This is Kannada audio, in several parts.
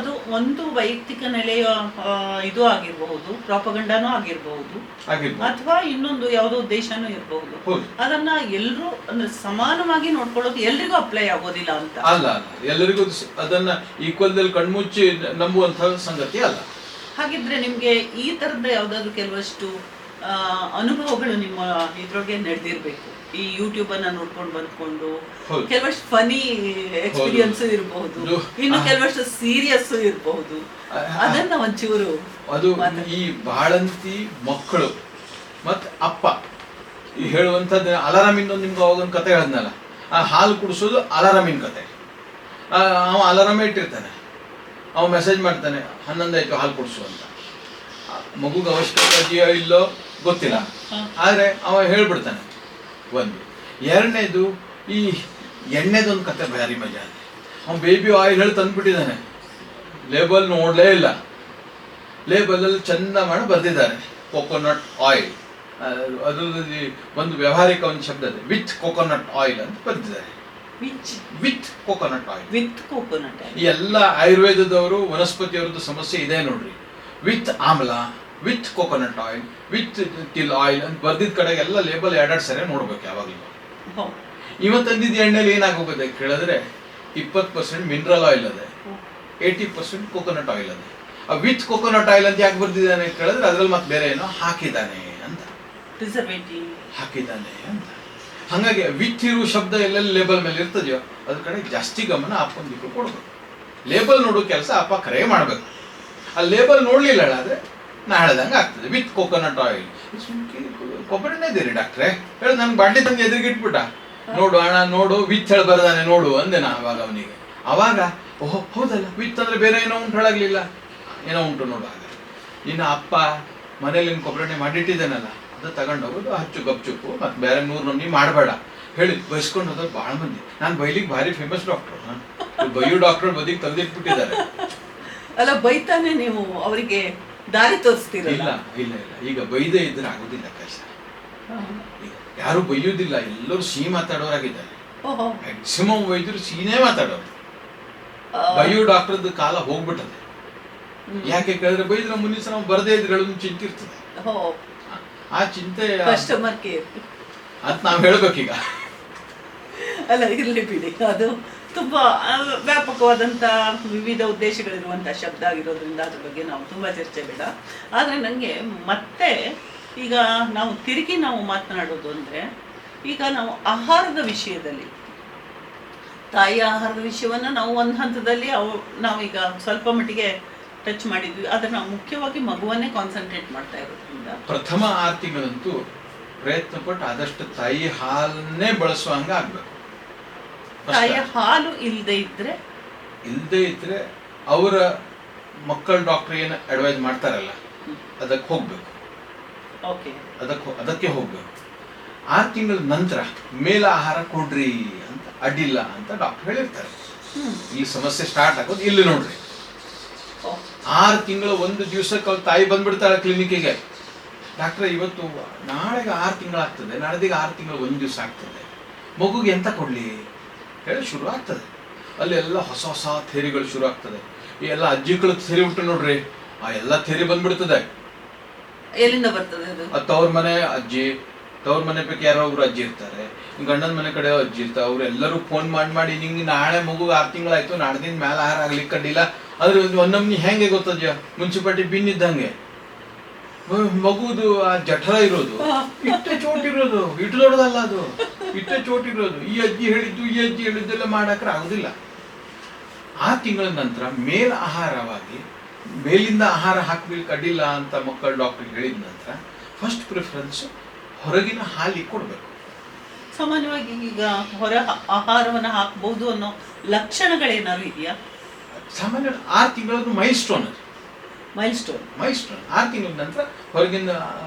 ಅದು ಒಂದು ವೈಯಕ್ತಿಕ ನೆಲೆಯ ಇದು ಆಗಿರಬಹುದು, ಪ್ರಾಪಗಂಡನೂ ಆಗಿರಬಹುದು, ಅಥವಾ ಇನ್ನೊಂದು ಯಾವುದೋ ಉದ್ದೇಶನೂ ಇರಬಹುದು. ಅದನ್ನ ಎಲ್ಲರೂ ಅಂದ್ರೆ ಸಮಾನವಾಗಿ ನೋಡ್ಕೊಳ್ಳೋದು ಎಲ್ರಿಗೂ ಅಪ್ಲೈ ಆಗೋದಿಲ್ಲ ಅಂತ ಅಲ್ಲ. ಎಲ್ಲರಿಗೂ ಅದನ್ನ ಈಕ್ವಲ್ ಕಣ್ಮುಚ್ಚಿ ನಂಬುವಂತಹ ಸಂಗತಿ ಅಲ್ಲ. ಹಾಗಿದ್ರೆ ನಿಮ್ಗೆ ಈ ತರದ ಯಾವ್ದಾದ್ರು ಕೆಲವಷ್ಟು ಅನುಭವಗಳು ನಿಮ್ಮ ಇದ್ರೊಳಗೆ ನಡೆದಿರ್ಬೇಕು. ಈ ಯೂಟ್ಯೂಬ್ ಅನ್ನ ನೋಡ್ಕೊಂಡು ಬಂದ್ಕೊಂಡು ಕೆಲವಷ್ಟು ಫನಿ ಎಕ್ಸ್ಪೀರಿಯನ್ಸ್ ಇರಬಹುದು, ಇನ್ನು ಕೆಲವಷ್ಟು ಸೀರಿಯಸ್ ಇರಬಹುದು. ಅದನ್ನ ಒಂಚೂರು ಅದು ಈ ಬಾಳಂತಿ ಮಕ್ಕಳು ಮತ್ತೆ ಅಪ್ಪ ಈ ಹೇಳುವಂತದ್ದು ಅಲಾರಾಮಿಂದ ನಿಮ್ಗೆ ಅವಾಗೊಂದು ಕತೆ ಹೇಳಿದ್ನಲ್ಲ, ಆ ಹಾಲು ಕುಡಿಸೋದು ಅಲಾರಾಮಿನ ಕತೆ. ಅವ ಅಲಾರಾಮ ಇಟ್ಟಿರ್ತಾನೆ, ಅವ ಮೆಸೇಜ್ ಮಾಡ್ತಾನೆ 11 ಆಯ್ತು ಹಾಲು ಕುಡಿಸು ಅಂತ. ಮಗುಗೆ ಅವಶ್ಯಕತೆ ಇದೆಯೋ ಇಲ್ಲೋ ಗೊತ್ತಿಲ್ಲ, ಆದ್ರೆ ಅವ ಹೇಳ್ಬಿಡ್ತಾನೆ. ಒಂದು ಎರಡನೇದು ಈ ಎಣ್ಣೆದೊಂದು ಕತೆ ಭಾರಿ ಮಜಾ ಇದೆ. ಅವ್ನು ಬೇಬಿ ಆಯಿಲ್ ಹೇಳಿ ತಂದ್ಬಿಟ್ಟಿದ್ದಾನೆ, ಲೇಬಲ್ ನೋಡಲೇ ಇಲ್ಲ. ಲೇಬಲಲ್ಲಿ ಚಂದ ಮಾಡಿ ಬರೆದಿದ್ದಾರೆ ಕೋಕೋನಟ್ ಆಯಿಲ್. ಅದರಲ್ಲಿ ಒಂದು ವ್ಯಾವಹಾರಿಕ ಒಂದು ಶಬ್ದ ಇದೆ, ವಿತ್ ಕೋಕೋನಟ್ ಆಯಿಲ್ ಅಂತ ಬರೆದಿದ್ದಾರೆ. With coconut oil, with coconut oil. ಈ ಎಲ್ಲ ಆಯುರ್ವೇದದವರು ವನಸ್ಪತಿಯವರದ್ದು ಸಮಸ್ಯೆ ಇದೆ ನೋಡ್ರಿ. ವಿತ್ ಆಮ್ಲ, with coconut oil, with till oil ಅಂತ ಬರ್ದಿದ್ದ ಕಡೆಗೆ ಎಲ್ಲ ಲೇಬಲ್ 2 ಸರಿ ನೋಡ್ಬೇಕು ಯಾವಾಗಲೂ. ಇವತ್ತಂದಿದ್ದ ಎಣ್ಣೆಲಿ ಏನಾಗೋಗುತ್ತೆ ಕೇಳಿದ್ರೆ 20% ಮಿನರಲ್ ಆಯಿಲ್ ಅದೇ, 80% ಕೋಕೋನಟ್ ಆಯಿಲ್ ಅದೇ. ಆ ವಿತ್ ಕೋಕೋನಟ್ ಆಯಿಲ್ ಅಂತ ಯಾಕೆ ಬರ್ದಿದ್ದಾನೆ ಕೇಳಿದ್ರೆ ಅದ್ರಲ್ಲಿ ಮತ್ತೆ ಬೇರೆ ಏನೋ ಹಾಕಿದ್ದಾನೆ ಅಂತ, ಪ್ರಿಸರ್ವೇಟಿವ್ ಹಾಕಿದ್ದಾನೆ ಅಂತ. ಹಾಗಾಗಿ ವಿತ್ ಇರುವ ಶಬ್ದ ಎಲ್ಲೆಲ್ಲಿ ಲೇಬಲ್ ಮೇಲೆ ಇರ್ತದೆಯೋ ಅದ್ರ ಕಡೆ ಜಾಸ್ತಿ ಗಮನ ಅಪ್ಪಂದಿಕ್ಕೂ ಕೊಡ್ಬೇಕು. ಲೇಬಲ್ ನೋಡೋ ಕೆಲಸ ಅಪ್ಪ ಕರೆ ಮಾಡ್ಬೇಕು. ಆ ಲೇಬಲ್ ನೋಡ್ಲಿಲ್ಲ ಆದ್ರೆ ನಾ ಹೇಳ್ದಂಗೆ ಆಗ್ತದೆ. ವಿತ್ ಕೋಕೋನಟ್ ಆಯಿಲ್, ಕೊಬ್ಬರಿನೇ ಇದ್ದೀರಿ ಡಾಕ್ಟ್ರೆ ಹೇಳಿ ನನ್ಗೆ ಬಾಟ್ಲಿ ತಂದು ಎದುರಿಗಿಟ್ಬಿಟ್ಟ. ನೋಡು ಅಣ್ಣ ನೋಡು ವಿತ್ ಹೇಳಿ ಬರ್ದಾನೆ ನೋಡು ಅಂದೆ ನಾ ಅವಾಗ ಅವನಿಗೆ. ಅವಾಗ ಓಹೋ ಹೌದಲ್ಲ, ವಿತ್ ಅಂದ್ರೆ ಬೇರೆ ಏನೋ ಉಂಟು ಹೇಳಾಗ್ಲಿಲ್ಲ, ಏನೋ ಉಂಟು ನೋಡು. ಆಗ ಇನ್ನು ಅಪ್ಪ ಮನೇಲಿ ಕೊಬ್ಬರಿಣ್ಣೆ ಮಾಡಿಟ್ಟಿದ್ದೇನಲ್ಲ ಅದು ತಗೊಂಡೋಗೋದು ಹಚ್ಚು ಗಪ್ಚುಪ್ಪು ಮತ್ತೆ ಬೇರೆ 100 ನೊನ್ನಿ ಮಾಡಬೇಡ ಹೇಳಿ ಬಯಸ್ಕೊಂಡು ಹೋದ್ರೆ ಭಾಳ ಮಂದಿ. ನಾನು ಬೈಲಿಕ್ಕೆ ಭಾರಿ ಫೇಮಸ್ ಡಾಕ್ಟರ್, ಬೈಯು ಡಾಕ್ಟರ್ ಬದಿಗೆ ತೆಗೆದಿಟ್ಬಿಟ್ಟಿದ್ದಾರೆ. ಅಲ್ಲ ಬೈತಾನೆ ನೀವು ಅವರಿಗೆ ದಾರಿ ತೋರಿಸ್ತೀರ? ಇಲ್ಲ ಇಲ್ಲ ಇಲ್ಲ, ಈಗ ಬೈದೇ ಇದ್ರೆ ಆಗೋದಿಲ್ಲ ಕೆಲಸ. ಈಗ ಯಾರು ಬೈಯೋದಿಲ್ಲ, ಎಲ್ಲರೂ ಸಿಹಿ ಮಾತಾಡೋರಾಗಿದ್ದಾರೆ. ಮ್ಯಾಕ್ಸಿಮಮ್ ವೈದ್ಯರು ಸಿಹಿನೇ ಮಾತಾಡೋರು. ಬೈಯೋ ಡಾಕ್ಟರ್ದ ಕಾಲ ಹೋಗ್ಬಿಟ್ಟದೆ. ಯಾಕೆ ಕೇಳಿದ್ರೆ ಬೈದ್ರೆ ಮುಂದಿನ ಸಲ ನಾವು ಬರದೇ ಇದ್ರೆ ಹೇಳೋದು ಚಿಂತೆ ಇರ್ತದೆ. ಆ ಚಿಂತೆ ಕಸ್ಟಮರ್ ಕೇರ್ ಅಂತ ನಾವ್ ಹೇಳ್ಬೇಕೀಗ. ಅಲ್ಲ ಇರ್ಲಿ ಬಿಡಿ, ಅದು ತುಂಬಾ ವ್ಯಾಪಕವಾದಂತ ವಿವಿಧ ಉದ್ದೇಶಗಳಿರುವಂತಹ ಶಬ್ದ ಆಗಿರೋದ್ರಿಂದ ಅದ್ರ ಬಗ್ಗೆ ನಾವು ತುಂಬಾ ಚರ್ಚೆ ಬೇಡ. ಆದ್ರೆ ನಂಗೆ ಮತ್ತೆ ಈಗ ನಾವು ಮಾತನಾಡೋದು ಅಂದ್ರೆ, ಈಗ ನಾವು ಆಹಾರದ ವಿಷಯದಲ್ಲಿ, ತಾಯಿಯ ಆಹಾರದ ವಿಷಯವನ್ನ ನಾವು ಒಂದು ಹಂತದಲ್ಲಿ ನಾವೀಗ ಸ್ವಲ್ಪ ಮಟ್ಟಿಗೆ ಟಚ್ ಮಾಡಿದ್ವಿ. ಆದ್ರೆ ನಾವು ಮುಖ್ಯವಾಗಿ ಮಗುವನ್ನೇ ಕಾನ್ಸಂಟ್ರೇಟ್ ಮಾಡ್ತಾ ಇರೋದ್ರಿಂದ ಪ್ರಥಮ 6 ತಿಂಗಳಂತೂ ಪ್ರಯತ್ನ ಪಟ್ಟು ಆದಷ್ಟು ತಾಯಿ ಹಾಲನ್ನೇ ಬಳಸುವಂಗ ಆಗ್ಬೇಕು. ತಾಯಿಯ ಹಾಲು ಇಲ್ಲದೆ ಇದ್ರೆ ಅವರ ಮಕ್ಕಳ ಡಾಕ್ಟರ್ ಏನು ಅಡ್ವೈಸ್ ಮಾಡ್ತಾರಲ್ಲ ಅದಕ್ಕೆ ಹೋಗ್ಬೇಕು. ಅದಕ್ಕೆ ಹೋಗ್ಬೇಕು. 6 ತಿಂಗಳ ನಂತರ ಮೇಲ ಆಹಾರ ಕೊಡ್ರಿ ಅಂತ ಅಡ್ಡಿಲ್ಲ ಅಂತ ಡಾಕ್ಟರ್ ಹೇಳಿರ್ತಾರೆ. ಈ ಸಮಸ್ಯೆ ಸ್ಟಾರ್ಟ್ ಆಗೋದು ಇಲ್ಲಿ ನೋಡ್ರಿ. 6 ತಿಂಗಳು ಒಂದು ದಿವಸಕ್ಕೆ ಅವ್ರ ತಾಯಿ ಬಂದ್ಬಿಡ್ತಾಳೆ ಕ್ಲಿನಿಕ್ಕಿಗೆ. ಡಾಕ್ಟ್ರೆ ಇವತ್ತು ನಾಳೆಗೆ 6 ತಿಂಗಳಾಗ್ತದೆ, ನಾಳೆದಿಗೆ 6 ತಿಂಗಳು ಒಂದು ದಿವಸ ಆಗ್ತದೆ, ಮಗುಗೆ ಎಂತ ಕೊಡ್ಲಿ ಹೇಳಿ ಶುರು ಆಗ್ತದೆ. ಅಲ್ಲಿ ಎಲ್ಲ ಹೊಸ ಹೊಸ ಥೇರಿಗಳು ಶುರು ಆಗ್ತದೆ. ಈ ಎಲ್ಲ ಅಜ್ಜಿಗಳು ಥೇರಿ ಬಿಟ್ಟು ನೋಡ್ರಿ, ಆ ಎಲ್ಲ ಥೇರಿ ಬಂದ್ಬಿಡ್ತದೆ. ಎಲ್ಲಿಂದ ಬರ್ತದೆ ಅದು? ತವ್ರ ಮನೆ ಅಜ್ಜಿ, ತವ್ರ ಮನೆ ಬೇಕು ಯಾರೋ ಒಬ್ರು ಅಜ್ಜಿ ಇರ್ತಾರೆ, ಗಂಡನ ಮನೆ ಕಡೆ ಅಜ್ಜಿ ಇರ್ತಾರೆ. ಅವ್ರು ಎಲ್ಲರೂ ಫೋನ್ ಮಾಡಿ ನಿಂಗೆ ನಾಳೆ ಮಗು 6 ತಿಂಗಳಾಯ್ತು, ನಾಡ್ದಿಂದ ಮೇಲೆ ಆಹಾರ ಆಗ್ಲಿಕ್ಕೆ ಕಡ್ಡಿಲ್ಲ ಆದ್ರೆ ಒಂದೊಮ್ಮೆ ಹೆಂಗೆ ಗೊತ್ತದ್ಯ ಮುನ್ಸಿಪಾಲಿಟಿ ಬಿನ್ ಇದ್ದಂಗೆ ಮಗುದು ಆ ಜಠರ ಇರೋದು ಇಷ್ಟೇ ಚೋಟಿರೋದು, ಇಟ್ಟು ದೊಡ್ಡದಲ್ಲ ಅದು, ಇಷ್ಟೇ ಚೋಟಿರೋದು. ಈ ಅಜ್ಜಿ ಹೇಳಿದ್ದೆಲ್ಲ ಮಾಡಕ್ರೆ ಆಗುದಿಲ್ಲ. 6 ತಿಂಗಳ ನಂತರ ಮೇಲ್ ಆಹಾರವಾಗಿ ಮೇಲಿಂದ ಆಹಾರ ಹಾಕ್ಲಿಕ್ಕೆ ಅಡ್ಡಿಲ್ಲ ಅಂತ ಮಕ್ಕಳ ಡಾಕ್ಟರ್ ಹೇಳಿದ ನಂತರ ಫಸ್ಟ್ ಪ್ರಿಫರೆನ್ಸ್ ಹೊರಗಿನ ಹಾಲಿಗೆ ಕೊಡ್ಬೇಕು. ಸಾಮಾನ್ಯವಾಗಿ ಈಗ ಹೊರ ಆಹಾರವನ್ನ ಹಾಕಬಹುದು ಅನ್ನೋ ಲಕ್ಷಣಗಳೇನಾದ್ರು ಇದೆಯಾ? ಸಾಮಾನ್ಯ 6 ತಿಂಗಳದ್ದು ಮೈಲ್ ಸ್ಟೋನ್ 6 ತಿಂಗಳ ನಂತರ ಹೊರಗಿನ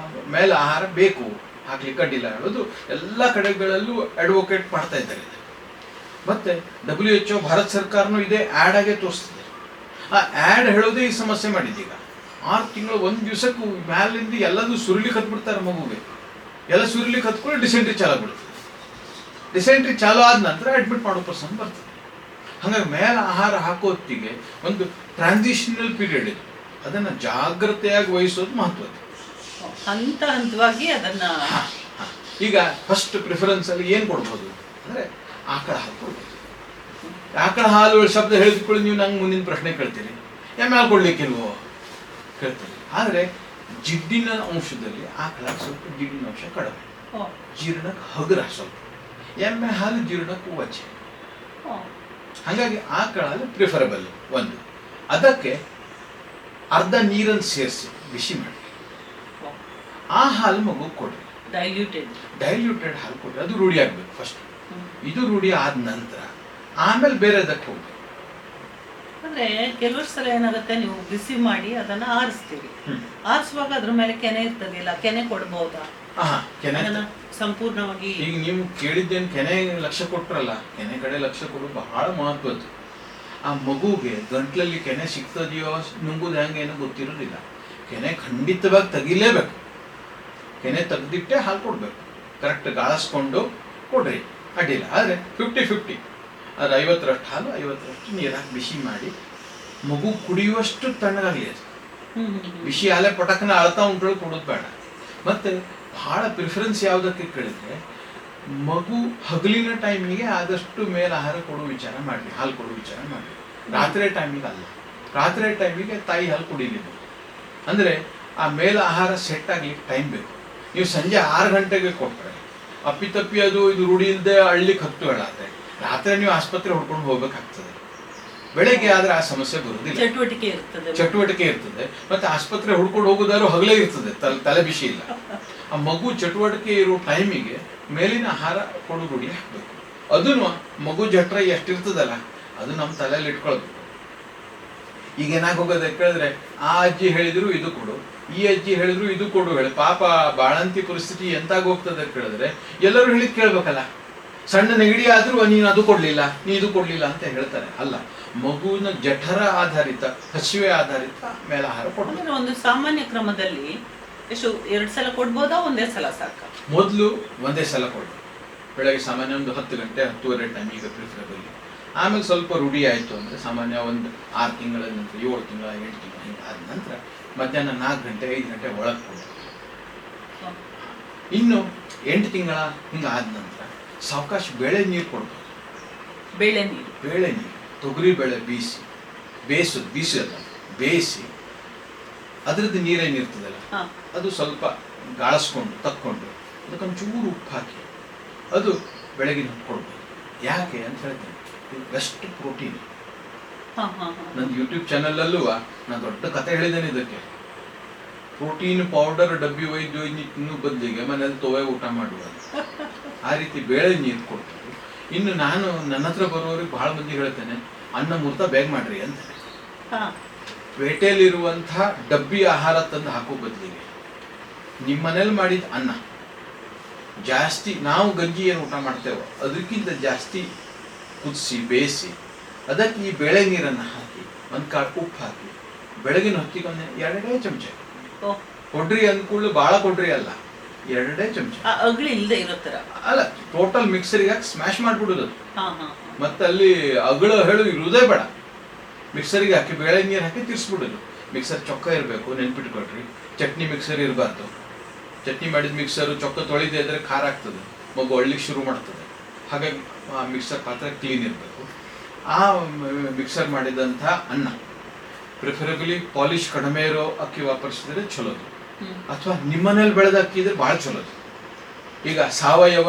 ಮೇಲೆ ಆಹಾರ ಬೇಕು, ಹಾಕ್ಲಿಕ್ಕೆ ಅಡ್ಡಿಲ್ಲ ಹೇಳೋದು ಎಲ್ಲ ಕಡೆಗಳಲ್ಲೂ ಅಡ್ವೊಕೇಟ್ ಮಾಡ್ತಾ ಇದ್ದಾರೆ. ಮತ್ತೆ WHO ಭಾರತ ಸರ್ಕಾರನೂ ಇದೇ ಆ್ಯಡ್ ಆಗೇ ತೋರಿಸ್ತದೆ. ಆ ಆ್ಯಡ್ ಹೇಳೋದೇ ಈ ಸಮಸ್ಯೆ ಮಾಡಿದ್ದೀಗ. 6 ತಿಂಗಳು ಒಂದು ದಿವಸಕ್ಕೂ ಮ್ಯಾಲಿಂದ ಎಲ್ಲದೂ ಸುರಿಲಿಕ್ಕೆ ಹತ್ಬಿಡ್ತಾರೆ ಮಗುಗೆ. ಎಲ್ಲ ಸುರಿಲಿಕ್ಕೆ ಹತ್ಕೊಂಡು ಡಿಸೆಂಟ್ರಿ ಚಾಲು ಆಗ್ಬಿಡ್ತದೆ. ಡಿಸೆಂಟ್ರಿ ಚಾಲು ಆದ ನಂತರ ಅಡ್ಮಿಟ್ ಮಾಡೋ ಪ್ರಸಂಗ ಬರ್ತದೆ. ಹಾಗಾಗಿ ಮೇಲೆ ಆಹಾರ ಹಾಕೋತ್ತಿಗೆ ಒಂದು ಟ್ರಾನ್ಸಿಷನಲ್ ಪೀರಿಯಡ್ ಇದು, ಅದನ್ನು ಜಾಗ್ರತೆಯಾಗಿ ವಹಿಸೋದು ಮಹತ್ವದ್ದು. ಹಂತವಾಗಿ ಅದನ್ನ ಈಗ ಫಸ್ಟ್ ಪ್ರಿಫರೆನ್ಸ್ ಅಲ್ಲಿ ಏನು ಕೊಡ್ಬೋದು ಅಂದರೆ ಆಕಳ ಹಾಲು ಕೊಡ್ಬೋದು. ಆಕಳ ಹಾಲು ಶಬ್ದ ಹೇಳಿದ್ಕೊಳ್ಳಿ ನೀವು ನಂಗೆ ಮುಂದಿನ ಪ್ರಶ್ನೆ ಕೇಳ್ತೀರಿ, ಎಮ್ಮೆ ಹಾಲು ಕೊಡ್ಲಿಕ್ಕಿಲ್ವೋ ಕೇಳ್ತೀರಿ. ಆದರೆ ಜಿಡ್ಡಿನ ಅಂಶದಲ್ಲಿ ಆಕಳ ಸ್ವಲ್ಪ ಜಿಡ್ಡಿನ ಅಂಶ ಕಡಿಮೆ, ಜೀರ್ಣಕ್ಕೆ ಹಗುರ ಸ್ವಲ್ಪ. ಎಮ್ಮೆ ಹಾಲು ಜೀರ್ಣಕ್ಕೆ ವಚ್ಚೆ. ಹಾಗಾಗಿ ಆಕಳ ಹಾಲು ಪ್ರಿಫರಬಲ್ ಒಂದು. ಅದಕ್ಕೆ ಅರ್ಧ ನೀರನ್ನು ಸೇರಿಸಿ ಬಿಸಿ ಮಾಡಿ ಆ ಹಾಲು ಮಗು ಕೊಡ್ರಿ. ಡೈಲ್ಯೂಟೆಡ್ ಹಾಲು ಕೊಡ್ರಿ, ಅದು ರೂಢಿ ಆಗ್ಬೇಕು ಫಸ್ಟ್. ಇದು ರೂಢಿ ಆದ ನಂತರ ಆಮೇಲೆ ಬೇರೆದಕ್ಕೆ ಹೋಗ್ಬೇಕು. ಅಂದ್ರೆ ಕೆಲವು ಸಲ ಏನಾಗುತ್ತೆ, ನೀವು ಬಿಸಿ ಮಾಡಿ ಅದನ್ನ ಆರಿಸ್ತೀವಿ, ಆರಿಸುವಾಗ ಅದ್ರ ಮೇಲೆ ಕೆನೆ ಇರ್ತದಿಲ್ಲ, ಕೆನೆ ಕೊಡ್ಬಹುದಾ? ಸಂಪೂರ್ಣವಾಗಿ ಈಗ ನೀವು ಕೇಳಿದ್ದೇನು ಕೆನೆ ಲಕ್ಷ್ಯ ಕೊಟ್ರಲ್ಲ, ಕೆನೆ ಕಡೆ ಲಕ್ಷ್ಯ ಕೊಡೋದು ಬಹಳ ಮಹತ್ವದ್ದು. ಆ ಮಗುಗೆ ಗಂಟ್ಲಲ್ಲಿ ಕೆನೆ ಸಿಗ್ತದೆಯೋ ನುಂಗುದು ಹೆಂಗೆ ಏನೋ ಗೊತ್ತಿರೋದಿಲ್ಲ. ಕೆನೆ ಖಂಡಿತವಾಗಿ ತೆಗಿಲೇಬೇಕು. ಕೆನೆ ತೆಗೆದಿಟ್ಟೆ ಹಾಲು ಕೊಡ್ಬೇಕು. ಕರೆಕ್ಟ್ ಗಾಳಿಸ್ಕೊಂಡು ಕೊಡ್ರಿ, ಅಡ್ಡಿಲ್ಲ. ಆದರೆ 50-50, ಅದು 50ರಷ್ಟು ಹಾಲು 50ರಷ್ಟು ನೀರು ಹಾಕಿ ಬಿಸಿ ಮಾಡಿ ಮಗು ಕುಡಿಯುವಷ್ಟು ತಣ್ಣಗಾಗಲಿ. ಅದು ಬಿಸಿ ಹಾಲೆ ಪಟಕ್ನ ಅಳ್ತಾ ಉಂಟು ಕೊಡೋದು ಬೇಡ. ಮತ್ತೆ ಬಹಳ ಪ್ರಿಫರೆನ್ಸ್ ಯಾವುದಕ್ಕೆ ಕೇಳಿದ್ರೆ, ಮಗು ಹಗಲಿನ ಟೈಮಿಗೆ ಆದಷ್ಟು ಮೇಲೆ ಆಹಾರ ಕೊಡೋ ವಿಚಾರ ಮಾಡಲಿ, ಹಾಲು ಕೊಡೋ ವಿಚಾರ ಮಾಡಲಿ. ರಾತ್ರಿ ಟೈಮಿಗೆ ಅಲ್ಲ. ರಾತ್ರಿ ಟೈಮಿಗೆ ತಾಯಿ ಹಾಲು ಕುಡಿಲಿಲ್ಲ ಅಂದರೆ ಆ ಮೇಲೆ ಆಹಾರ ಸೆಟ್ ಆಗ್ಲಿಕ್ಕೆ ಟೈಮ್ ಬೇಕು. ನೀವು ಸಂಜೆ 6 ಗಂಟೆಗೆ ಕೊಟ್ಟರೆ ಅಪ್ಪಿತಪ್ಪಿ ಅದು ಇದು ರೂಢಿ ಇಲ್ಲದೆ ಅಳ್ಲಿಕ್ಕೆ ಹತ್ತು ಹೇಳಾದ್ರೆ ರಾತ್ರಿ ನೀವು ಆಸ್ಪತ್ರೆ ಹೊಡ್ಕೊಂಡು ಹೋಗ್ಬೇಕಾಗ್ತದೆ. ಬೆಳಗ್ಗೆ ಆದ್ರೆ ಆ ಸಮಸ್ಯೆ ಬರುವುದಿಲ್ಲ, ಚಟುವಟಿಕೆ ಇರ್ತದೆ. ಮತ್ತೆ ಆಸ್ಪತ್ರೆ ಹುಡ್ಕೊಂಡು ಹೋಗೋದಾದ್ರು ಹಗಲೇ ಇರ್ತದೆ, ತಲೆ ಬಿಸಿ ಇಲ್ಲ. ಆ ಮಗು ಚಟುವಟಿಕೆ ಇರೋ ಟೈಮಿಗೆ ಮೇಲಿನ ಆಹಾರ ಕೊಡು ರೂಢಿ ಹಾಕ್ಬೇಕು. ಅದನ್ನು ಮಗು ಜಠರ ಎಷ್ಟಿರ್ತದಲ್ಲ ಅದು ನಮ್ಮ ತಲೆಯಲ್ಲಿ ಇಟ್ಕೊಳ್ಬೇಕು. ಈಗ ಏನಾಗ ಹೋಗೋದ ಕೇಳಿದ್ರೆ ಆ ಅಜ್ಜಿ ಹೇಳಿದ್ರು ಇದು ಕೊಡು, ಈ ಅಜ್ಜಿ ಹೇಳಿದ್ರು ಇದು ಕೊಡು ಹೇಳಿ. ಪಾಪ ಬಾಳಂತಿ ಪರಿಸ್ಥಿತಿ ಎಂತಾಗ ಹೋಗ್ತದೆ ಕೇಳಿದ್ರೆ ಎಲ್ಲರೂ ಹೇಳಿದ್ ಕೇಳ್ಬೇಕಲ್ಲ. ಸಣ್ಣ ನೆಗಡಿ ಆದ್ರೂ ನೀನು ಅದು ಕೊಡ್ಲಿಲ್ಲ, ನೀ ಇದು ಕೊಡ್ಲಿಲ್ಲ ಅಂತ ಹೇಳ್ತಾರೆ. ಅಲ್ಲ, ಮಗುವಿನ ಜಠರ ಆಧಾರಿತ, ಹಸಿವೆ ಆಧಾರಿತ ಮೇಲೆ ಆಹಾರ ಕೊಡ್ಬೇಕು. ಒಂದು ಸಾಮಾನ್ಯ ಕ್ರಮದಲ್ಲಿ ಎಷ್ಟು 2 ಸಲ ಕೊಡ್ಬೋದಾ, ಒಂದೇ ಸಲ ಸಾಕ? ಮೊದಲು ಒಂದೇ ಸಲ ಕೊಡ್ಬೇಕು. ಬೆಳಗ್ಗೆ ಸಾಮಾನ್ಯ ಒಂದು 10 ಗಂಟೆ 10:30 ಟೈಮಿಗೆ ಪ್ರಿಫರಬಲ್. ಆಮೇಲೆ ಸ್ವಲ್ಪ ರೂಢಿ ಆಯಿತು ಅಂದರೆ ಸಾಮಾನ್ಯ ಒಂದು 6 ತಿಂಗಳ ನಂತರ 7 ತಿಂಗಳ 8 ತಿಂಗಳ ಹಿಂಗೆ ಆದ ನಂತರ ಮಧ್ಯಾಹ್ನ 4 ಗಂಟೆ 5 ಗಂಟೆ ಒಳಗೆ ಕೊಡಬೇಕು. ಇನ್ನು 8 ತಿಂಗಳ ಹಿಂಗೆ ಆದ ನಂತರ ಸಾವಕಾಶ ಬೇಳೆ ನೀರು ಕೊಡ್ಬೋದು. ಬೇಳೆ ನೀರು ತೊಗರಿ ಬೇಳೆ ಬೇಯಿಸಿ ಅದ್ರದ್ದು ನೀರೇನಿರ್ತದಲ್ಲ ಅದು ಸ್ವಲ್ಪ ಗಾಳಿಸ್ಕೊಂಡು ತಕ್ಕೊಂಡು ಅದಕ್ಕೊಂಚೂರು ಉಪ್ಪು ಹಾಕಿ ಅದು ಬೆಳಗಿನ ಕೊಡ್ಬೋದು. ಯಾಕೆ ಅಂತ ಹೇಳ್ತೇನೆ, ಬೆಸ್ಟ್ ಪ್ರೋಟೀನ್. ನನ್ನ ಯೂಟ್ಯೂಬ್ ಚಾನಲಲ್ಲೂ ನಾನು ದೊಡ್ಡ ಕತೆ ಹೇಳಿದ್ದೇನೆ ಇದಕ್ಕೆ. ಪ್ರೋಟೀನ್ ಪೌಡರ್ ಡಬ್ಬಿ ಒಯ್ದು ಇನ್ನೂ ಬದಲಿಗೆ ಮನೇಲಿ ತೊವೆ ಊಟ ಮಾಡುವ ಆ ರೀತಿ ಬೇಳೆ ನೀರು ಕೊಡ್ತೀವಿ. ಇನ್ನು ನಾನು ನನ್ನ ಹತ್ರ ಬರೋರಿಗೆ ಬಹಳ ಮಂದಿ ಹೇಳ್ತೇನೆ, ಅನ್ನ ಮುರ್ತ ಬೇಗ ಮಾಡ್ರಿ ಅಂತ. ಪೇಟೆಯಲ್ಲಿರುವಂಥ ಡಬ್ಬಿ ಆಹಾರ ತಂದು ಹಾಕೋ ಬದಲಿಗೆ ನಿಮ್ಮ ಮನೇಲಿ ಮಾಡಿದ ಅನ್ನ ಜಾಸ್ತಿ, ನಾವು ಗಂಜಿ ಏನು ಊಟ ಮಾಡ್ತೇವೋ ಅದಕ್ಕಿಂತ ಜಾಸ್ತಿ ಕುದಿಸಿ ಬೇಯಿಸಿ ಅದಕ್ಕೆ ಈ ಬೇಳೆ ನೀರನ್ನು ಹಾಕಿ ಒಂದು ಕಾಳು ಉಪ್ಪು ಹಾಕಿ ಬೆಳಗಿನ ಹೊತ್ತಿಗೆ ಒಂದು 2 ಚಮಚ ಕೊಡ್ರಿ ಅಂದ್ಕೊಳ್ಳು. ಭಾಳ ಕೊಡ್ರಿ ಅಲ್ಲ, 2 ಚಮಚ ಅಲ್ಲ, ಟೋಟಲ್ ಮಿಕ್ಸರಿಗೆ ಹಾಕಿ ಸ್ಮ್ಯಾಶ್ ಮಾಡಿಬಿಡುದು. ಮತ್ತೆ ಅಲ್ಲಿ ಅಗಳು ಹೇಳು ಇರುವುದೇ ಬೇಡ. ಮಿಕ್ಸರಿಗೆ ಹಾಕಿ ಬೇಳೆ ನೀರು ಹಾಕಿ ತಿರ್ಸ್ಬಿಡೋದು. ಮಿಕ್ಸರ್ ಚೊಕ್ಕ ಇರಬೇಕು, ನೆನ್ಪಿಟ್ಕೊಳ್ರಿ. ಚಟ್ನಿ ಮಿಕ್ಸರ್ ಇರಬಾರ್ದು. ಚಟ್ನಿ ಮಾಡಿದ ಮಿಕ್ಸರು ಚೊಕ್ಕ ತೊಳೆದೇ ಇದ್ರೆ ಖಾರ ಆಗ್ತದೆ, ಮಗು ಅಳ್ಳಿಕ್ಕೆ ಶುರು ಮಾಡ್ತದೆ. ಹಾಗಾಗಿ ಆ ಮಿಕ್ಸರ್ ಪಾತ್ರೆ ಕ್ಲೀನ್ ಇರಬೇಕು. ಆ ಮಿಕ್ಸರ್ ಮಾಡಿದಂಥ ಅನ್ನ ಪ್ರಿಫರಬಲಿ ಪಾಲಿಶ್ ಕಡಿಮೆ ಇರೋ ಅಕ್ಕಿ ವಾಪರಿಸಿದ್ರೆ ಚಲೋದು, ಅಥವಾ ನಿಮ್ಮನೇಲಿ ಬೆಳೆದ ಅಕ್ಕಿ ಇದ್ರೆ ಭಾಳ ಚಲೋದು. ಈಗ ಸಾವಯವ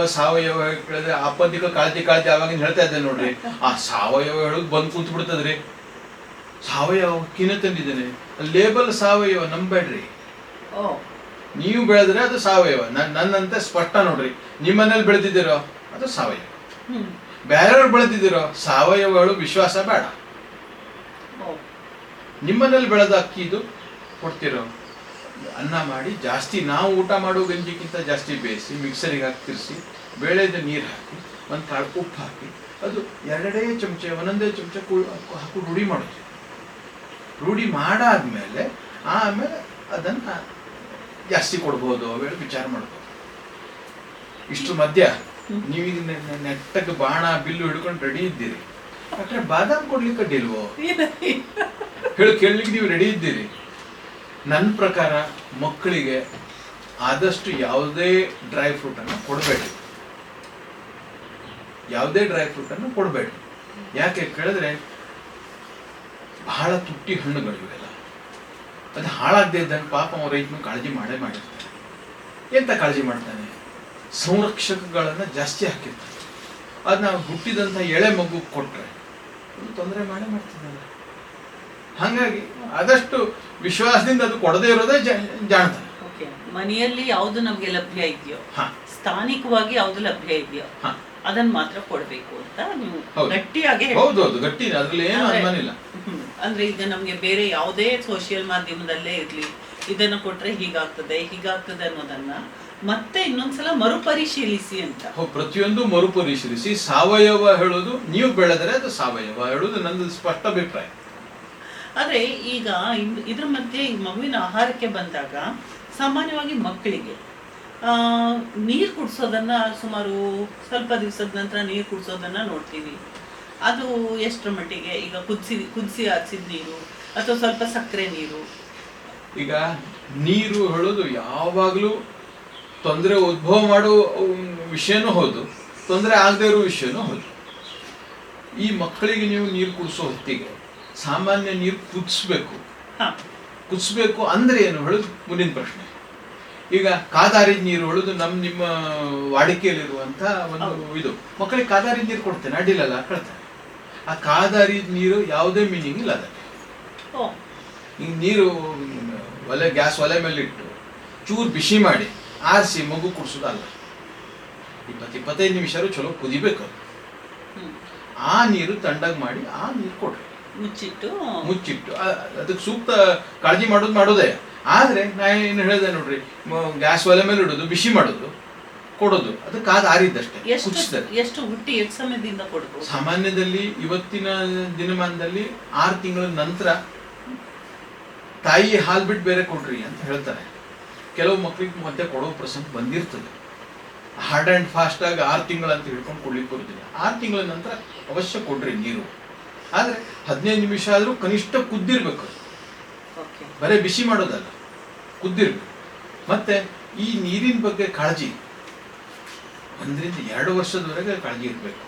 ಹೇಳಿದ್ರೆ ಆಪಂದಿಕ ಕಾಳಜಿ ಆವಾಗಿನ ಹೇಳ್ತಾ ಇದ್ದೆ ನೋಡ್ರಿ. ಆ ಸಾವಯವ ಹೇಳೋದು ಬಂದು ಕುಂತು ಬಿಡ್ತದ್ರಿ. ಸಾವಯವ ಅಕ್ಕಿನ ತಂದಿದ್ದೇನೆ, ಲೇಬಲ್ ಸಾವಯವ ನಂಬೇಡ್ರಿ. ನೀವು ಬೆಳೆದ್ರೆ ಅದು ಸಾವಯವ, ನನ್ನಂತೆ ಸ್ಪಷ್ಟ ನೋಡ್ರಿ. ನಿಮ್ಮನೇಲಿ ಬೆಳೆದಿದ್ದೀರೋ ಅದು ಸಾವಯವ, ಬೇರೆಯವ್ರು ಬೆಳೆದಿದ್ದೀರೋ ಸಾವಯವ ಹೇಳು ವಿಶ್ವಾಸ ಬೇಡ. ನಿಮ್ಮನೇಲಿ ಬೆಳೆದ ಅಕ್ಕಿದು ಕೊಡ್ತಿರೋ ಅನ್ನ ಮಾಡಿ ಜಾಸ್ತಿ ನಾವು ಊಟ ಮಾಡೋ ಗಂಜಿಗಿಂತ ಜಾಸ್ತಿ ಬೇಯಿಸಿ ಮಿಕ್ಸರಿಗೆ ಹಾಕಿ ತಿರ್ಸಿ ಬೇಳೆದ ನೀರು ಹಾಕಿ ಒಂದು ಕಾಳು ಉಪ್ಪು ಹಾಕಿ ಅದು 2 ಚಮಚ 1 ಚಮಚ ಹಾಕಿ ರೂಢಿ ಮಾಡೋದು. ರೂಢಿ ಮಾಡಾದ್ಮೇಲೆ ಆಮೇಲೆ ಅದನ್ನು ಜಾಸ್ತಿ ಕೊಡ್ಬೋದು ಅವೇಳಿ ವಿಚಾರ ಮಾಡ್ಬೋದು. ಇಷ್ಟು ಮಧ್ಯ ನೀವೀಗ ನೆಟ್ಟಗೆ ಬಾಣ ಬಿಲ್ಲು ಹಿಡ್ಕೊಂಡು ರೆಡಿ ಇದ್ದೀರಿ. ಡಾಕ್ಟ್ರೆ ಬಾದಾಮ್ ಕೊಡ್ಲಿಕ್ಕೆ ಅಡ್ಡಿಲ್ವೋ ಹೇಳಿ ಕೇಳಲಿಕ್ಕೆ ನೀವು ರೆಡಿ ಇದ್ದೀರಿ? ನನ್ನ ಪ್ರಕಾರ ಮಕ್ಕಳಿಗೆ ಆದಷ್ಟು ಯಾವುದೇ ಡ್ರೈ ಫ್ರೂಟನ್ನು ಕೊಡಬೇಡಿ, ಯಾವುದೇ ಡ್ರೈ ಫ್ರೂಟನ್ನು ಕೊಡಬೇಡಿ. ಯಾಕೆ ಕೇಳಿದ್ರೆ ಬಹಳ ತುಟ್ಟಿ ಹಣ್ಣುಗಳು ಇವೆಲ್ಲ, ಅದು ಹಾಳಾಗದೆ ಇದ್ದಂಗೆ ಪಾಪ ಅವ್ರ ರೈತನು ಕಾಳಜಿ ಮಾಡೇ ಮಾಡಿರ್ತಾನೆ. ಎಂತ ಕಾಳಜಿ ಮಾಡ್ತಾನೆ? ಸಂರಕ್ಷಕಗಳನ್ನು ಜಾಸ್ತಿ ಹಾಕಿರ್ತಾನೆ. ಅದನ್ನ ಹುಟ್ಟಿದಂಥ ಎಳೆ ಮಗು ಕೊಟ್ಟರೆ ತೊಂದರೆ ಮಾಡೇ ಮಾಡ್ತಿದ್ದಲ್ಲ. ಹಾಗಾಗಿ ಆದಷ್ಟು ವಿಶ್ವಾಸದಿಂದ ಅದು ಕೊಡದೇ ಇರೋದೇ ಜಾಣ್ತಾನೆ. ಮನೆಯಲ್ಲಿ ಯಾವ್ದು ನಮ್ಗೆ ಲಭ್ಯ ಇದೆಯೋ, ಸ್ಥಾನಿಕವಾಗಿ ಯಾವ್ದು ಲಭ್ಯ ಇದೆಯೋ ಅದನ್ನ ಮಾತ್ರ ಕೊಡ್ಬೇಕು ಅಂತ ನೀವು ಗಟ್ಟಿಯಾಗಿ. ಹೌದು, ಗಟ್ಟಿ, ಅದ್ರಲ್ಲಿ ಏನು ಅನುಮಾನ ಇಲ್ಲ. ಅಂದ್ರೆ ಈಗ ನಮ್ಗೆ ಬೇರೆ ಯಾವುದೇ ಸೋಷಿಯಲ್ ಮಾಧ್ಯಮದಲ್ಲೇ ಇರ್ಲಿ ಇದನ್ನ ಕೊಟ್ರೆ ಹೀಗಾಗ್ತದೆ ಅನ್ನೋದನ್ನ ಮತ್ತೆ ಇನ್ನೊಂದ್ಸಲ ಮರುಪರಿಶೀಲಿಸಿ ಅಂತ. ಪ್ರತಿಯೊಂದು ಮರುಪರಿಶೀಲಿಸಿ. ಸಾವಯವ ಹೇಳೋದು ನೀವು ಬೆಳೆದರೆ ಅದು ಸಾವಯವ ಹೇಳೋದು ನಂದು ಸ್ಪಷ್ಟ ಅಭಿಪ್ರಾಯ. ಆದ್ರೆ ಈಗ ಇದ್ರ ಮಧ್ಯೆ ಈ ಮಗುವಿನ ಆಹಾರಕ್ಕೆ ಬಂದಾಗ ಸಾಮಾನ್ಯವಾಗಿ ಮಕ್ಕಳಿಗೆ ನೀರು ಕುಡಿಸೋದನ್ನ ಸುಮಾರು ಸ್ವಲ್ಪ ದಿವಸದ ನಂತರ ನೀರು ಕುಡಿಸೋದನ್ನ ನೋಡ್ತೀವಿ. ಅದು ಎಷ್ಟರ ಮಟ್ಟಿಗೆ? ಈಗ ಕುದಿಸಿ ಹಚ್ಚಿದ ನೀರು ಅಥವಾ ಸ್ವಲ್ಪ ಸಕ್ಕರೆ ನೀರು? ಈಗ ನೀರು ಹೇಳೋದು ಯಾವಾಗಲೂ ತೊಂದರೆ ಉದ್ಭವ ಮಾಡೋ ವಿಷಯನೂ ಹೌದು, ತೊಂದರೆ ಆಗದೆ ಇರೋ ವಿಷಯನೂ ಹೌದು. ಈ ಮಕ್ಕಳಿಗೆ ನೀವು ನೀರು ಕುಡಿಸೋ ಹೊತ್ತಿಗೆ ಸಾಮಾನ್ಯ ನೀರು ಕುದಿಸ್ಬೇಕು ಅಂದ್ರೆ ಏನು ಹೇಳೋದು ಮುಂದಿನ ಪ್ರಶ್ನೆ. ಈಗ ಕಾದಾರಿದ ನೀರು ಹೇಳೋದು ನಿಮ್ಮ ವಾಡಿಕೆಯಲ್ಲಿರುವಂತ ಒಂದು ಇದು. ಮಕ್ಕಳಿಗೆ ಕಾದಾರಿದ ನೀರು ಕೊಡ್ತೇನೆ, ಅಡ್ಡಿಲ್ಲಲ್ಲ, ಕಳ್ತಾನೆ. ಆ ಕಾದಾರಿದ ನೀರು ಯಾವುದೇ ಮೀನಿಂಗ್ ಇಲ್ಲ ಅದಕ್ಕೆ. ಈಗ ನೀರು ಗ್ಯಾಸ್ ಒಲೆ ಮೇಲೆ ಇಟ್ಟು ಚೂರು ಬಿಸಿ ಮಾಡಿ ಆರಿಸಿ ಮಗು ಕುಡಿಸೋದಲ್ಲ. 20-25 ನಿಮಿಷ ಚಲೋ ಕುದಿಬೇಕು. ಆ ನೀರು ತಣ್ಣಗೆ ಮಾಡಿ ಆ ನೀರು ಕೊಡ್ರಿ, ಮುಚ್ಚಿಟ್ಟು ಅದಕ್ಕೆ ಸೂಕ್ತ ಕಾಳಜಿ ಮಾಡೋದೇ. ಆದ್ರೆ ನಾ ಏನು ಹೇಳಿದೆ ನೋಡ್ರಿ, ಗ್ಯಾಸ್ ಒಲೆ ಮೇಲೆ ಇಡೋದು, ಬಿಸಿ ಮಾಡೋದು, ಕೊಡೋದು, ಅದಕ್ಕೆ ಕಾದು ಆರಿದ್ದಷ್ಟೇ. ಎಷ್ಟು ಸಮಯದಿಂದ ಕೊಡಬಹುದು? ಸಾಮಾನ್ಯದಲ್ಲಿ ಇವತ್ತಿನ ದಿನಮಾನದಲ್ಲಿ 6 ತಿಂಗಳ ನಂತರ ತಾಯಿ ಹಾಲು ಬಿಟ್ಟು ಬೇರೆ ಕೊಡ್ರಿ ಅಂತ ಹೇಳ್ತಾರೆ. ಕೆಲವು ಮಕ್ಕಳಿಗೆ ಮತ್ತೆ ಕೊಡೋ ಪ್ರಸಂಗ ಬಂದಿರ್ತದೆ. ಹಾರ್ಡ್ ಆ್ಯಂಡ್ ಫಾಸ್ಟ್ ಆಗಿ 6 ತಿಂಗಳು ಅಂತ ಹಿಡ್ಕೊಂಡು ಕೊಡ್ಲಿಕ್ಕೆ ಬರುತ್ತಿಲ್ಲ. 6 ತಿಂಗಳ ನಂತರ ಅವಶ್ಯ ಕೊಡ್ರಿ ನೀರು. ಆದ್ರೆ 15 ನಿಮಿಷ ಆದ್ರೂ ಕನಿಷ್ಠ ಕುದ್ದಿರ್ಬೇಕು. ಬರೇ ಬಿಸಿ ಮಾಡೋದಲ್ಲ, ಕುದ್ದಿರ್ಬೇಕು. ಮತ್ತೆ ಈ ನೀರಿನ ಬಗ್ಗೆ ಕಾಳಜಿ 1-2 ವರ್ಷದವರೆಗೆ ಕಾಳಜಿ ಇರಬೇಕು.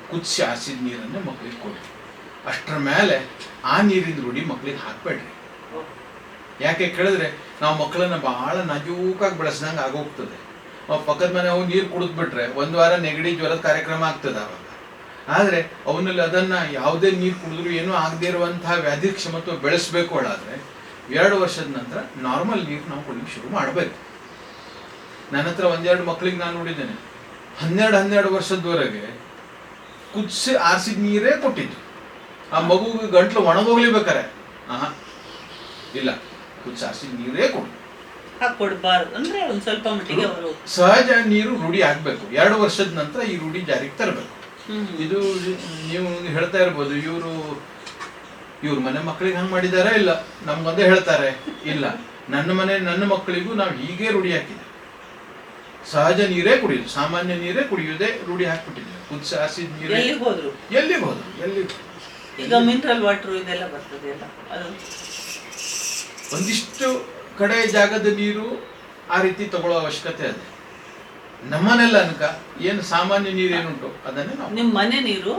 ಕುದಿಸಿ ಆರಿಸಿದ ನೀರನ್ನೇ ಮಕ್ಕಳಿಗೆ ಕೊಡ್ರಿ. ಅಷ್ಟರ ಮೇಲೆ ಆ ನೀರಿನ ರೂಢಿ ಮಕ್ಕಳಿಗೆ ಹಾಕ್ಬೇಡ್ರಿ. ಯಾಕೆ ಕೇಳಿದ್ರೆ ನಾವು ಮಕ್ಕಳನ್ನ ಬಹಳ ನಾಜೂಕಾಗಿ ಬೆಳೆಸ್ದಂಗೆ ಆಗೋಗ್ತದೆ. ಪಕ್ಕದ ಮನೆ ಅವು ನೀರು ಕುಡಿದ್ಬಿಟ್ರೆ 1 ವಾರ ನೆಗಡಿ ಜ್ವರದ ಕಾರ್ಯಕ್ರಮ ಆಗ್ತದೆ ಅವಾಗ. ಆದ್ರೆ ಅವನಲ್ಲಿ ಅದನ್ನ ಯಾವುದೇ ನೀರು ಕುಡಿದ್ರು ಏನೂ ಆಗದೆ ಇರುವಂತಹ ವ್ಯಾಧಿ ಕ್ಷಮತ್ವ ಬೆಳೆಸ್ಬೇಕು ಅಳಾದ್ರೆ 2 ವರ್ಷದ ನಂತರ ನಾರ್ಮಲ್ ನೀರು ನಾವು ಕುಡಿಲಿಕ್ಕೆ ಶುರು ಮಾಡಬೇಕು. ನನ್ನ ಹತ್ರ 1-2 ಮಕ್ಕಳಿಗೆ ನಾನು ನೋಡಿದ್ದೇನೆ, 12 ವರ್ಷದವರೆಗೆ ಕುದಿಸಿ ಆರಿಸಿದ ನೀರೇ ಕೊಟ್ಟಿದ್ದು. ಆ ಮಗುಗೆ ಗಂಟ್ಲು ಒಣಗೋಗ್ಲಿಬೇಕಾರೆ ಇಲ್ಲ, ಕುದಿಸಿ ಆರಿಸಿದ ನೀರೇ ಕೊಡಬಾರ್ದು. ಅಂದ್ರೆ ಒಂದ್ ಸ್ವಲ್ಪ ಮಟ್ಟಿಗೆ ಅವರು ಸಹಜ ನೀರು ರೂಢಿ ಆಗ್ಬೇಕು. 2 ವರ್ಷದ ನಂತರ ಈ ರೂಢಿ ಜಾರಿಗೆ ತರಬೇಕು. ಇದು ನೀವು ಹೇಳ್ತಾ ಇರ್ಬೋದು, ಇವ್ರ ಮನೆ ಮಕ್ಕಳಿಗೆ ಹಂಗ್ ಮಾಡಿದಾರ, ಇಲ್ಲ ನಮ್ಗೊಂದೇ ಹೇಳ್ತಾರೆ. ಇಲ್ಲ, ನನ್ನ ಮಕ್ಕಳಿಗೂ ನಾವು ಹೀಗೆ ರೂಢಿ ಹಾಕಿದ್ವಿ. ಸಹಜ ನೀರೇ ಕುಡಿಯೋದು, ಸಾಮಾನ್ಯ ನೀರೇ ಕುಡಿಯೋದೇ ರೂಢಿ ಹಾಕ್ಬಿಟ್ಟಿದ್ವಿ. ಕುದಿಸಿ ಆರಿಸಿದ ನೀರು ಎಲ್ಲಿ ಹೋದ್ರು. ಈಗ ಮಿನರಲ್ ವಾಟರ್ ಇದೆಲ್ಲ ಬರ್ತದೆ ಅಲ್ಲ, ಅದು ಒಂದಿಷ್ಟು ಕಡೆ ಜಾಗದ ನೀರು ಆ ರೀತಿ ತಗೊಳ್ಳೋ ಅವಶ್ಯಕತೆ ಇದೆ. ನಮ್ಮನೆಲ್ಲ ಅನ್ಕ ಏನು ಸಾಮಾನ್ಯ ನೀರು ಏನುಂಟು ಅದನ್ನೇ ನಾವು, ನಿಮ್ಮ ಮನೆ ನೀರು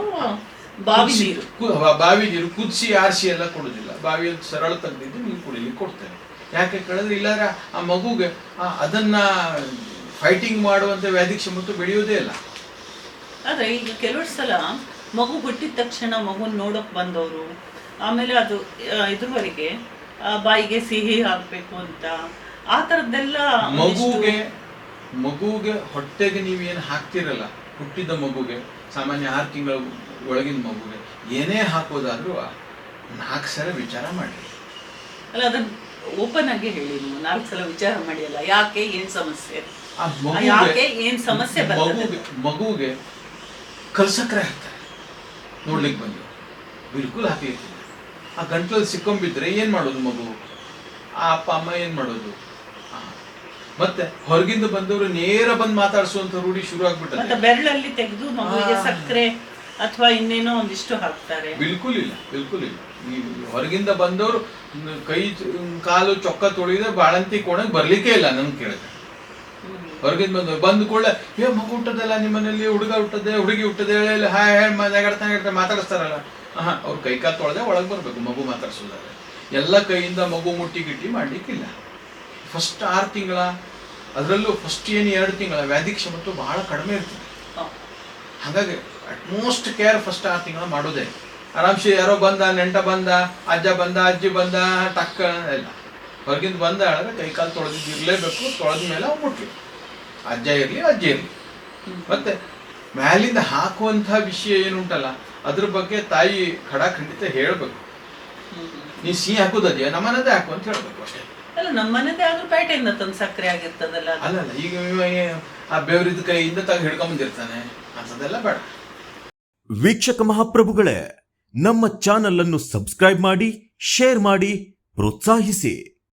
ಬಾವಿ ನೀರು ಕುದಿಸಿ ಆರಿಸಿ ಎಲ್ಲ ಕೊಡುದಿಲ್ಲ. ಬಾವಿಯಲ್ಲಿ ಸರಳ ತೆಗೆದಿದ್ದು ನೀರು ಕುಡಿಲಿಕ್ಕೆ ಕೊಡ್ತೇವೆ. ಯಾಕೆ ಕೇಳಿದ್ರೆ ಇಲ್ಲಾರ ಆ ಮಗುಗೆ ಅದನ್ನ ಫೈಟಿಂಗ್ ಮಾಡುವಂತ ವ್ಯಾಧಿ ಕ್ಷಮತೆ ಬೆಳೆಯೋದೇ ಇಲ್ಲ. ಆದ್ರೆ ಈಗ ಕೆಲವು ಸಲ ಮಗು ಹುಟ್ಟಿದ ತಕ್ಷಣ ಮಗುನ ನೋಡಕ್ ಬಂದವರು, ಆಮೇಲೆ ಅದು ಇದುವರೆಗೆ ಬಾಯಿಗೆ ಸಿಹಿ ಹಾಕ್ಬೇಕು ಅಂತ ಆ ತರದ್ದೆಲ್ಲ. ಮಗುಗೆ ಹೊಟ್ಟೆಗೆ ನೀವೇನು ಹಾಕ್ತಿರಲ್ಲ, ಹುಟ್ಟಿದ ಮಗುಗೆ, ಸಾಮಾನ್ಯ 6 ತಿಂಗಳ ಒಳಗಿನ ಮಗುಗೆ ಏನೇ ಹಾಕೋದಾದ್ರೂ 4 ಸಲ ವಿಚಾರ ಮಾಡಿ. ಅಲ್ಲ, ಅದನ್ನ ಓಪನ್ ಆಗಿ ಹೇಳಿ ನೀವು. 4 ಸಲ ವಿಚಾರ ಮಾಡಿ ಅಲ್ಲ, ಯಾಕೆ ಏನ್ ಸಮಸ್ಯೆ, ಮಗುಗೆ ಕಲ್ಸಕ್ರೆ ಹಾಕ್ತಾರೆ. ನೋಡ್ಲಿಕ್ಕೆ ಬಂದು ಬಿಲ್ಕುಲ್ ಹಾಕ್ಲಿಕ್ಕೆ ಆ ಗಂಟ್ಲಲ್ಲಿ ಸಿಕ್ಕೊಂಬಿದ್ರೆ ಏನ್ ಮಾಡೋದು ಮಗು? ಆ ಅಪ್ಪ ಅಮ್ಮ ಏನ್ ಮಾಡೋದು? ಮತ್ತೆ ಹೊರಗಿಂದ ಬಂದವರು ನೇರ ಬಂದು ಮಾತಾಡಿಸುವಂತ ರೂಢಿ ಶುರು ಆಗ್ಬಿಟ್ಟೆ. ಬೆರಳಲ್ಲಿ ತೆಗೆದು ಮಗುವಿಗೆ ಸಕ್ಕರೆ ಅಥವಾ ಇನ್ನೇನೋ ಒಂದಿಷ್ಟು ಹಾಕ್ತಾರೆ? ಬಿಲ್ಕುಲ್ ಇಲ್ಲ, ಬಿಲ್ಕುಲ್ ಇಲ್ಲ. ಈ ಹೊರಗಿಂದ ಬಂದವರು ಕೈ ಕಾಲು ಚೊಕ್ಕ ತೊಳಿದೆ ಬಾಳಂತಿ ಕೋಣಕ್ಕೆ ಬರ್ಲಿಕ್ಕೆ ಇಲ್ಲ ನನ್ಗೆ ಕೇಳಿದ್ರೆ. ಹೊರಗಿಂದ ಬಂದ ಕೂಡಲೇ ಮಗು ಹುಟ್ಟದಲ್ಲ ನಿಮ್ಮನೇಲಿ, ಹುಡುಗ ಹುಟ್ಟದೆ, ಹುಡುಗಿ ಹುಟ್ಟದೆ, ಹೇಳಿ ಹಾಯ್ ಮಾತಾಡಿಸ್ತಾರಲ್ಲ, ಅವ್ರು ಕೈ ಕಾಲು ತೊಳೆದೆ ಒಳಗೆ ಬರ್ಬೇಕು ಮಗು ಮಾತಾಡ್ಸೋದಾದ್ರೆ. ಎಲ್ಲ ಕೈಯಿಂದ ಮಗು ಮುಟ್ಟಿ ಗಿಟ್ಟಿ ಮಾಡ್ಲಿಕ್ಕಿಲ್ಲ. ಫಸ್ಟ್ 6 ತಿಂಗಳ, ಅದರಲ್ಲೂ ಫಸ್ಟ್ 2 ತಿಂಗಳ ವ್ಯಾಧಿ ಕ್ಷಮತೆ ಬಹಳ ಕಡಿಮೆ ಇರ್ತದೆ. ಹಾಗಾಗಿ ಅಟ್ಮೋಸ್ಟ್ ಕೇರ್ ಫಸ್ಟ್ 6 ತಿಂಗಳ ಮಾಡೋದೇ. ಆರಾಮ್ಸೆ ಯಾರೋ ಬಂದ, ನೆಂಟ ಬಂದ, ಅಜ್ಜ ಬಂದ, ಅಜ್ಜಿ ಬಂದ, ಟಕ್ಕ ಎಲ್ಲ ಹೊರಗಿಂದ ಬಂದ ಹೇಳಿದ್ರೆ ಕೈ ಕಾಲು ತೊಳೆದಿದ್ದು ಇರಲೇಬೇಕು. ತೊಳೆದ ಮೇಲೆ ಅವ್ರು ಮುಟ್ಲಿ, ಅಜ್ಜ ಇರಲಿ ಅಜ್ಜಿ ಇರಲಿ. ಮತ್ತೆ ಮ್ಯಾಲಿಂದ ಹಾಕುವಂಥ ವಿಷಯ ಏನುಂಟಲ್ಲ ಅದ್ರ ಬಗ್ಗೆ ತಾಯಿ ಖಂಡಿತ ಹೇಳ್ಬೇಕು. ನೀ ಸಿಹಿ ಹಾಕುದಜ್ಜ ನಮ್ಮನದೇ ಹಾಕು ಅಂತ ಹೇಳ್ಬೇಕು ಅಷ್ಟೇ. ಅಲ್ಲ, ನಮ್ಮನೆದೇ ಆದ್ರೂ ಪೇಟೆಯಿಂದ ತಂದು ಸಕ್ಕರೆ ಆಗಿರ್ತದಲ್ಲ. ಅಲ್ಲ ಈಗ ಆ ಬೆವರಿದ ಕೈಯಿಂದ ಹಿಡ್ಕೊಂಬಂದಿರ್ತಾನೆ, ಅಂಥದ್ದೆಲ್ಲ ಬೇಡ. ವೀಕ್ಷಕ ಮಹಾಪ್ರಭುಗಳೇ, ನಮ್ಮ ಚಾನಲ್ ಅನ್ನು ಸಬ್ಸ್ಕ್ರೈಬ್ ಮಾಡಿ, ಶೇರ್ ಮಾಡಿ, ಪ್ರೋತ್ಸಾಹಿಸಿ.